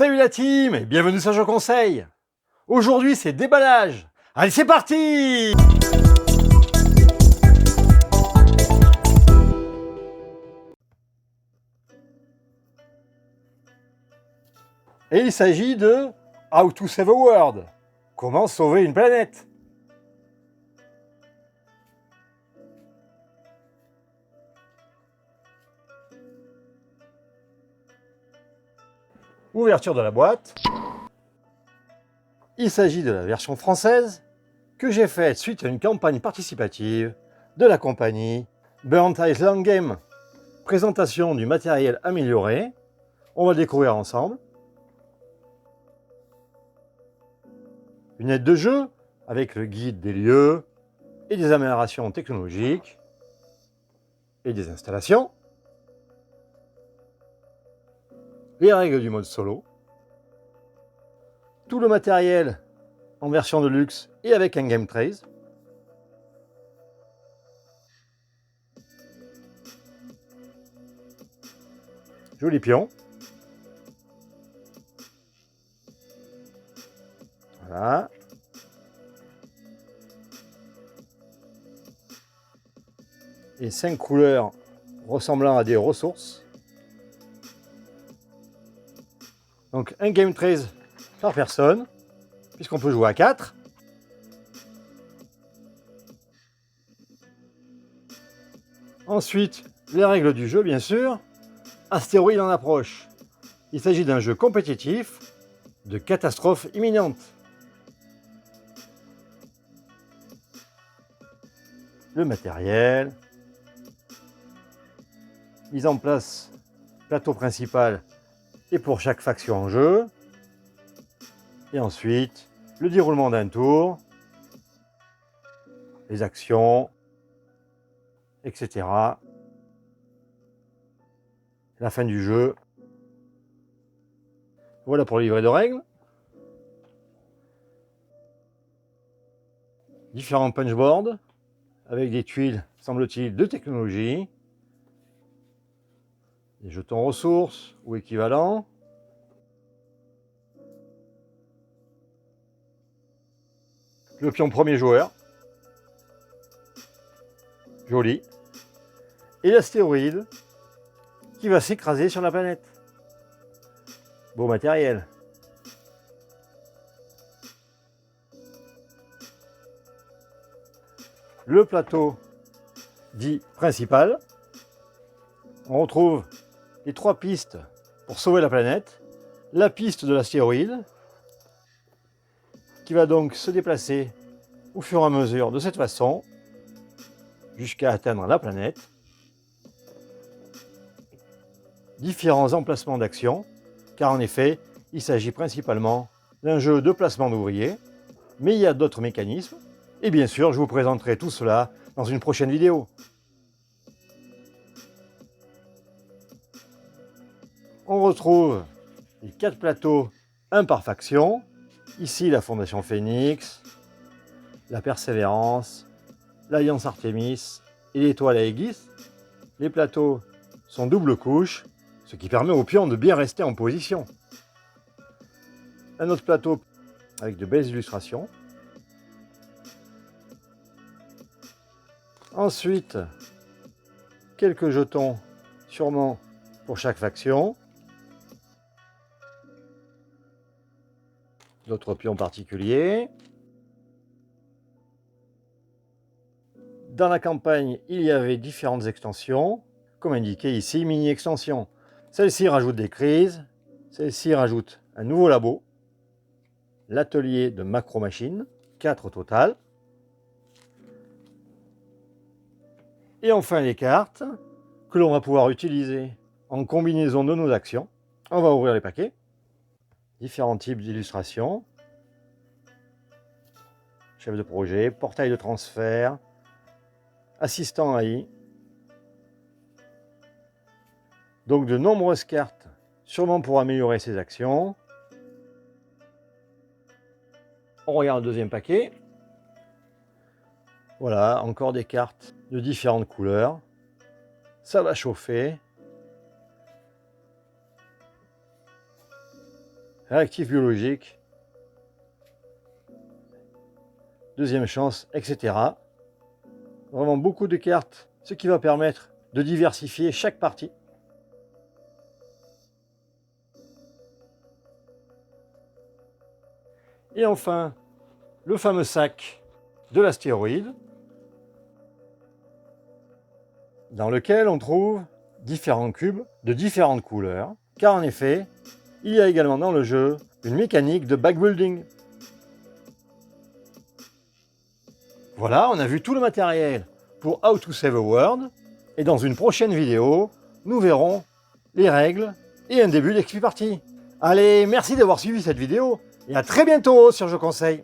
Salut la team et bienvenue sur Jeux Conseil. Aujourd'hui c'est déballage. Allez c'est parti! Et il s'agit de How to Save a World. Comment sauver une planète? Ouverture de la boîte. Il s'agit de la version française que j'ai faite suite à une campagne participative de la compagnie Burnt Island Game. Présentation du matériel amélioré. On va le découvrir ensemble. Une aide de jeu avec le guide des lieux et des améliorations technologiques et des installations. Les règles du mode solo. Tout le matériel en version de luxe et avec un game trace. Joli pion. Voilà. Et 5 couleurs ressemblant à des ressources. Donc un game trace par personne, puisqu'on peut jouer à 4. Ensuite, les règles du jeu, bien sûr. Astéroïde en approche. Il s'agit d'un jeu compétitif de catastrophe imminente. Le matériel. Mise en place, plateau principal et pour chaque faction en jeu. Et ensuite, le déroulement d'un tour, les actions, etc. La fin du jeu. Voilà pour le livret de règles. Différents punchboards avec des tuiles, semble-t-il, de technologie. Des jetons ressources ou équivalents. Le pion premier joueur. Joli. Et l'astéroïde qui va s'écraser sur la planète. Beau matériel. Le plateau dit principal. On retrouve les 3 pistes pour sauver la planète. La piste de l'astéroïde qui va donc se déplacer au fur et à mesure de cette façon jusqu'à atteindre la planète. Différents emplacements d'action, car en effet, il s'agit principalement d'un jeu de placement d'ouvriers, mais il y a d'autres mécanismes, et bien sûr, je vous présenterai tout cela dans une prochaine vidéo. On retrouve les 4 plateaux, un par faction. Ici, la Fondation Phoenix, la Persévérance, l'Alliance Artemis et l'étoile Aegis. Les plateaux sont double couche, ce qui permet au pion de bien rester en position. Un autre plateau avec de belles illustrations. Ensuite, quelques jetons, sûrement pour chaque faction. D'autres pions particuliers. Dans la campagne, il y avait différentes extensions, comme indiqué ici, mini-extensions. Celle-ci rajoute des crises, celle-ci rajoute un nouveau labo, l'atelier de macro-machines, 4 au total. Et enfin les cartes, que l'on va pouvoir utiliser en combinaison de nos actions. On va ouvrir les paquets. Différents types d'illustrations. Chef de projet, portail de transfert, assistant AI. Donc de nombreuses cartes, sûrement pour améliorer ses actions. On regarde le deuxième paquet. Voilà, encore des cartes de différentes couleurs. Ça va chauffer. réactif biologique, deuxième chance, etc. Vraiment beaucoup de cartes, ce qui va permettre de diversifier chaque partie. Et enfin, le fameux sac de l'astéroïde, dans lequel on trouve différents cubes de différentes couleurs, car en effet, il y a également dans le jeu une mécanique de backbuilding. Voilà, on a vu tout le matériel pour How to Save a World, et dans une prochaine vidéo, nous verrons les règles et un début d'XP Party. Allez, merci d'avoir suivi cette vidéo, et à très bientôt sur Je Conseille.